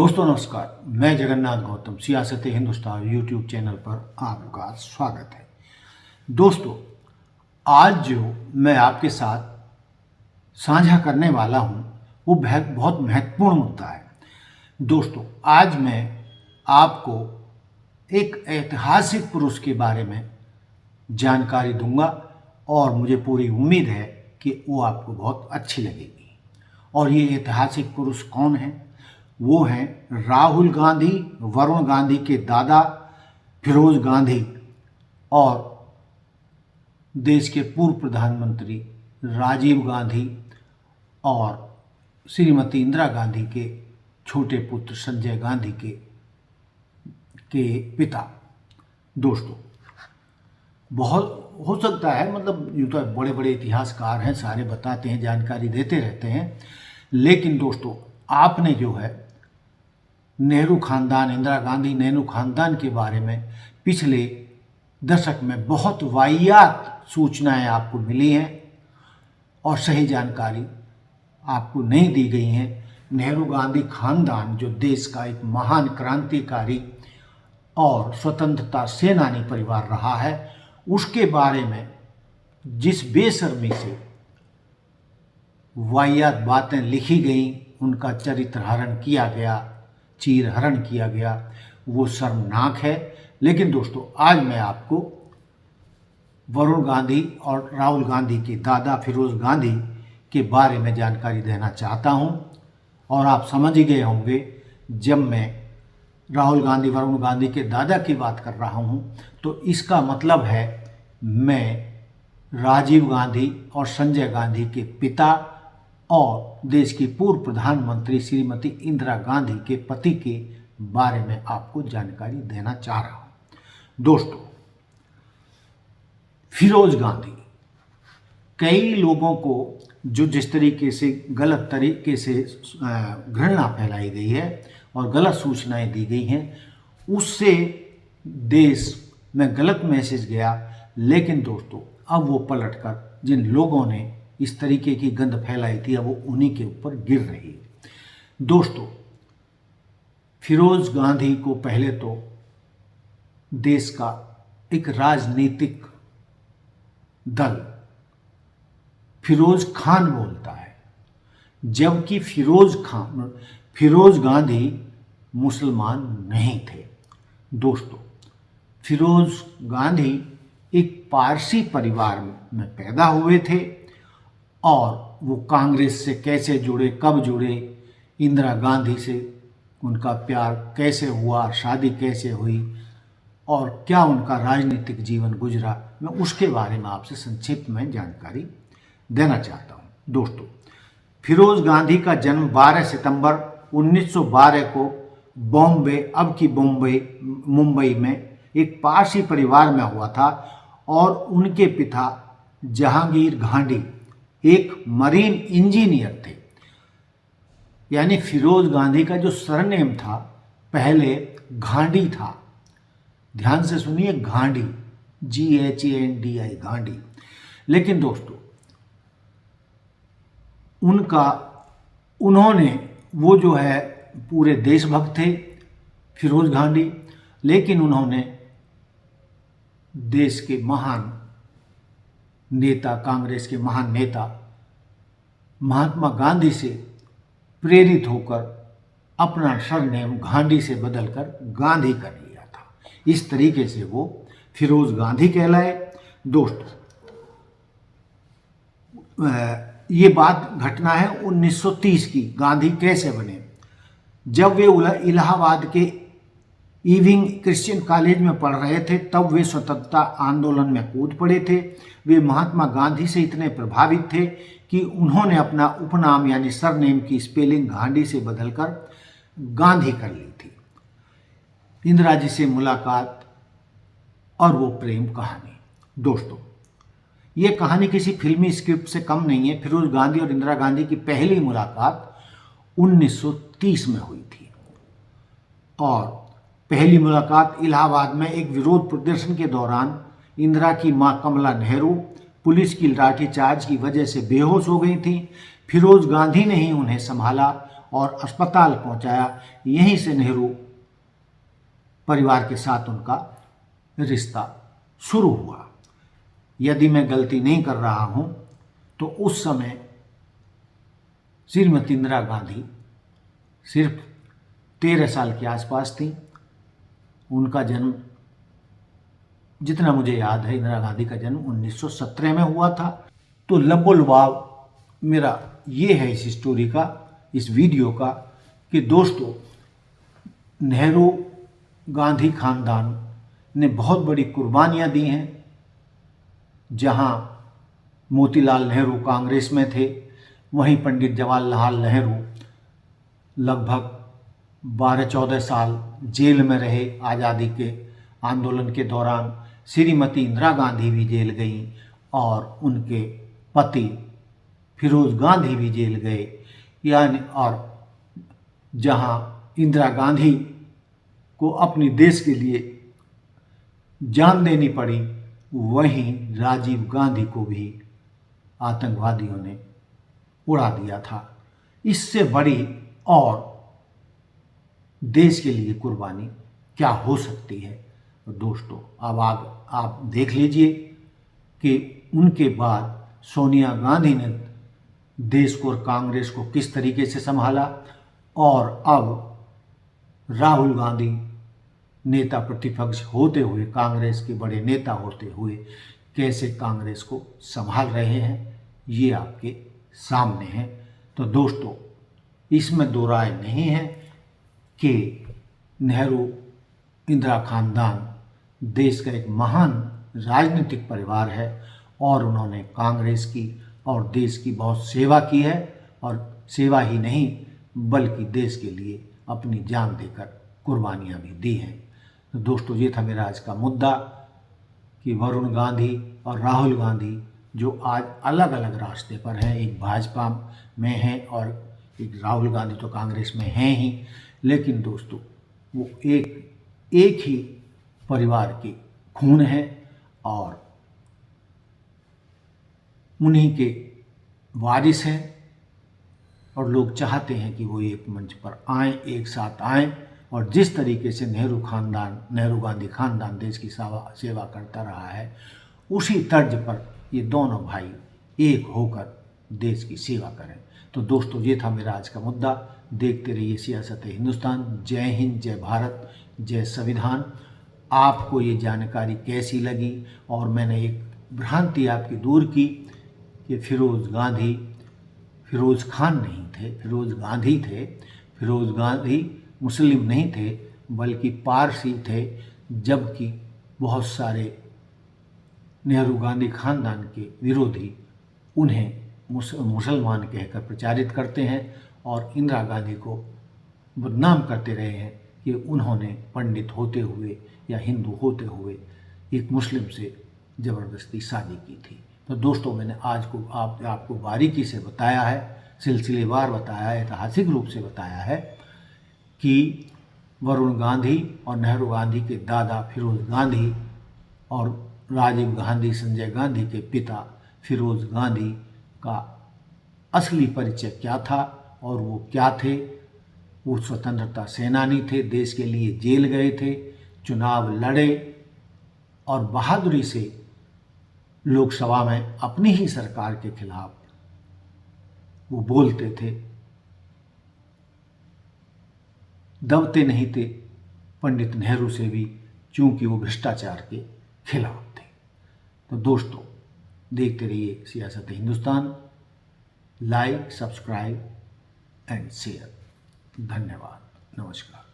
दोस्तों नमस्कार, मैं जगन्नाथ गौतम सियासत हिंदुस्तान यूट्यूब चैनल पर आपका स्वागत है। दोस्तों, आज जो मैं आपके साथ साझा करने वाला हूं वो बहुत महत्वपूर्ण मुद्दा है। दोस्तों, आज मैं आपको एक ऐतिहासिक पुरुष के बारे में जानकारी दूंगा और मुझे पूरी उम्मीद है कि वो आपको बहुत अच्छी लगेगी। और ये ऐतिहासिक पुरुष कौन है? वो हैं राहुल गांधी, वरुण गांधी के दादा फिरोज गांधी और देश के पूर्व प्रधानमंत्री राजीव गांधी और श्रीमती इंदिरा गांधी के छोटे पुत्र संजय गांधी के पिता। दोस्तों, बहुत हो सकता है, मतलब यूँ तो बड़े बड़े इतिहासकार हैं, सारे बताते हैं, जानकारी देते रहते हैं, लेकिन दोस्तों आपने जो है नेहरू खानदान, इंदिरा गांधी नेहरू खानदान के बारे में पिछले दशक में बहुत वाहियात सूचनाएं आपको मिली हैं और सही जानकारी आपको नहीं दी गई हैं। नेहरू गांधी खानदान जो देश का एक महान क्रांतिकारी और स्वतंत्रता सेनानी परिवार रहा है, उसके बारे में जिस बेशर्मी से वाहियात बातें लिखी गई, उनका चरित्र हरण किया गया, चीर हरण किया गया, वो शर्मनाक है। लेकिन दोस्तों, आज मैं आपको वरुण गांधी और राहुल गांधी के दादा फिरोज गांधी के बारे में जानकारी देना चाहता हूं। और आप समझ ही गए होंगे, जब मैं राहुल गांधी वरुण गांधी के दादा की बात कर रहा हूं तो इसका मतलब है मैं राजीव गांधी और संजय गांधी के पिता और देश की पूर्व प्रधानमंत्री श्रीमती इंदिरा गांधी के पति के बारे में आपको जानकारी देना चाह रहा हूं। दोस्तों, फिरोज गांधी, कई लोगों को जो जिस तरीके से गलत तरीके से घृणा फैलाई गई है और गलत सूचनाएं दी गई हैं, उससे देश में गलत मैसेज गया। लेकिन दोस्तों, अब वो पलटकर जिन लोगों ने इस तरीके की गंद फैलाई थी, अब वो उन्हीं के ऊपर गिर रही है। दोस्तों, फिरोज गांधी को पहले तो देश का एक राजनीतिक दल फिरोज खान बोलता है, जबकि फिरोज गांधी मुसलमान नहीं थे। दोस्तों, फिरोज गांधी एक पारसी परिवार में पैदा हुए थे और वो कांग्रेस से कैसे जुड़े, कब जुड़े, इंदिरा गांधी से उनका प्यार कैसे हुआ, शादी कैसे हुई और क्या उनका राजनीतिक जीवन गुजरा, मैं उसके बारे में आपसे संक्षिप्त में जानकारी देना चाहता हूँ। दोस्तों, फिरोज गांधी का जन्म 12 सितंबर 1912 को बॉम्बे, अब की मुंबई में एक पारसी परिवार में हुआ था और उनके पिता जहांगीर गांधी एक मरीन इंजीनियर थे। यानी फिरोज गांधी का जो सरनेम था पहले गांधी था। ध्यान से सुनिए, गांधी, GHANDI, गांधी। लेकिन दोस्तों, उन्होंने वो जो है पूरे देशभक्त थे फिरोज गांधी, लेकिन उन्होंने देश के महान नेता, कांग्रेस के महान नेता महात्मा गांधी से प्रेरित होकर अपना सरनेम गांधी से बदलकर गांधी कर लिया था। इस तरीके से वो फिरोज गांधी कहलाए। दोस्तों, ये घटना है 1930 की। गांधी कैसे बने? जब वे इलाहाबाद के इविंग क्रिश्चियन कॉलेज में पढ़ रहे थे, तब वे स्वतंत्रता आंदोलन में कूद पड़े थे। वे महात्मा गांधी से इतने प्रभावित थे कि उन्होंने अपना उपनाम यानी सरनेम की स्पेलिंग गांधी से बदलकर गांधी कर ली थी। इंदिरा जी से मुलाकात और वो प्रेम कहानी। दोस्तों, ये कहानी किसी फिल्मी स्क्रिप्ट से कम नहीं है। फिरोज गांधी और इंदिरा गांधी की पहली मुलाकात 1930 में हुई थी और पहली मुलाकात इलाहाबाद में एक विरोध प्रदर्शन के दौरान इंदिरा की मां कमला नेहरू पुलिस की लाठीचार्ज की वजह से बेहोश हो गई थी। फिरोज गांधी ने ही उन्हें संभाला और अस्पताल पहुंचाया। यहीं से नेहरू परिवार के साथ उनका रिश्ता शुरू हुआ। यदि मैं गलती नहीं कर रहा हूं तो उस समय श्रीमती इंदिरा गांधी सिर्फ 13 साल के आसपास थी। उनका जन्म, जितना मुझे याद है, इंदिरा गांधी का जन्म 1917 में हुआ था। तो लबोलबाव मेरा ये है इस स्टोरी का, इस वीडियो का, कि दोस्तों नेहरू गांधी खानदान ने बहुत बड़ी कुर्बानियाँ दी हैं। जहाँ मोतीलाल नेहरू कांग्रेस में थे, वहीं पंडित जवाहरलाल नेहरू लगभग 12-14 साल जेल में रहे आज़ादी के आंदोलन के दौरान। श्रीमती इंदिरा गांधी भी जेल गईं और उनके पति फिरोज गांधी भी जेल गए। यानी और जहां इंदिरा गांधी को अपने देश के लिए जान देनी पड़ी, वहीं राजीव गांधी को भी आतंकवादियों ने उड़ा दिया था। इससे बड़ी और देश के लिए कुर्बानी क्या हो सकती है। तो दोस्तों अब आप देख लीजिए कि उनके बाद सोनिया गांधी ने देश को और कांग्रेस को किस तरीके से संभाला, और अब राहुल गांधी नेता प्रतिपक्ष होते हुए, कांग्रेस के बड़े नेता होते हुए कैसे कांग्रेस को संभाल रहे हैं, ये आपके सामने है। तो दोस्तों इसमें दो राय नहीं है कि नेहरू इंदिरा खानदान देश का एक महान राजनीतिक परिवार है और उन्होंने कांग्रेस की और देश की बहुत सेवा की है, और सेवा ही नहीं बल्कि देश के लिए अपनी जान देकर कुर्बानियाँ भी दी हैं। तो दोस्तों ये था मेरा आज का मुद्दा कि वरुण गांधी और राहुल गांधी जो आज अलग अलग रास्ते पर हैं, एक भाजपा में हैं और एक राहुल गांधी तो कांग्रेस में हैं ही, लेकिन दोस्तों वो एक ही परिवार के खून हैं और उन्हीं के वारिस हैं, और लोग चाहते हैं कि वो एक मंच पर आएँ, एक साथ आएँ, और जिस तरीके से नेहरू गांधी खानदान देश की सेवा करता रहा है, उसी तर्ज पर ये दोनों भाई एक होकर देश की सेवा करें। तो दोस्तों ये था मेरा आज का मुद्दा। देखते रहिए सियासत हिंदुस्तान। जय हिंद, जय भारत, जय संविधान। आपको ये जानकारी कैसी लगी, और मैंने एक भ्रांति आपकी दूर की कि फिरोज़ खान नहीं थे, फिरोज़ गांधी थे। फिरोज़ गांधी मुस्लिम नहीं थे बल्कि पारसी थे, जबकि बहुत सारे नेहरू गांधी खानदान के विरोधी उन्हें मुसलमान कहकर प्रचारित करते हैं और इंदिरा गांधी को बदनाम करते रहे हैं कि उन्होंने पंडित होते हुए या हिंदू होते हुए एक मुस्लिम से ज़बरदस्ती शादी की थी। तो दोस्तों मैंने आज को आपको बारीकी से बताया है, सिलसिलेवार बताया है, ऐतिहासिक रूप से बताया है कि वरुण गांधी और नेहरू गांधी के दादा फिरोज़ गांधी और राजीव गांधी, संजय गांधी के पिता फिरोज़ गांधी का असली परिचय क्या था और वो क्या थे। वो स्वतंत्रता सेनानी थे, देश के लिए जेल गए थे, चुनाव लड़े और बहादुरी से लोकसभा में अपनी ही सरकार के खिलाफ वो बोलते थे, दबते नहीं थे पंडित नेहरू से भी, क्योंकि वो भ्रष्टाचार के खिलाफ थे। तो दोस्तों देखते रहिए सियासत Hindustan. Like, subscribe and share. धन्यवाद, नमस्कार।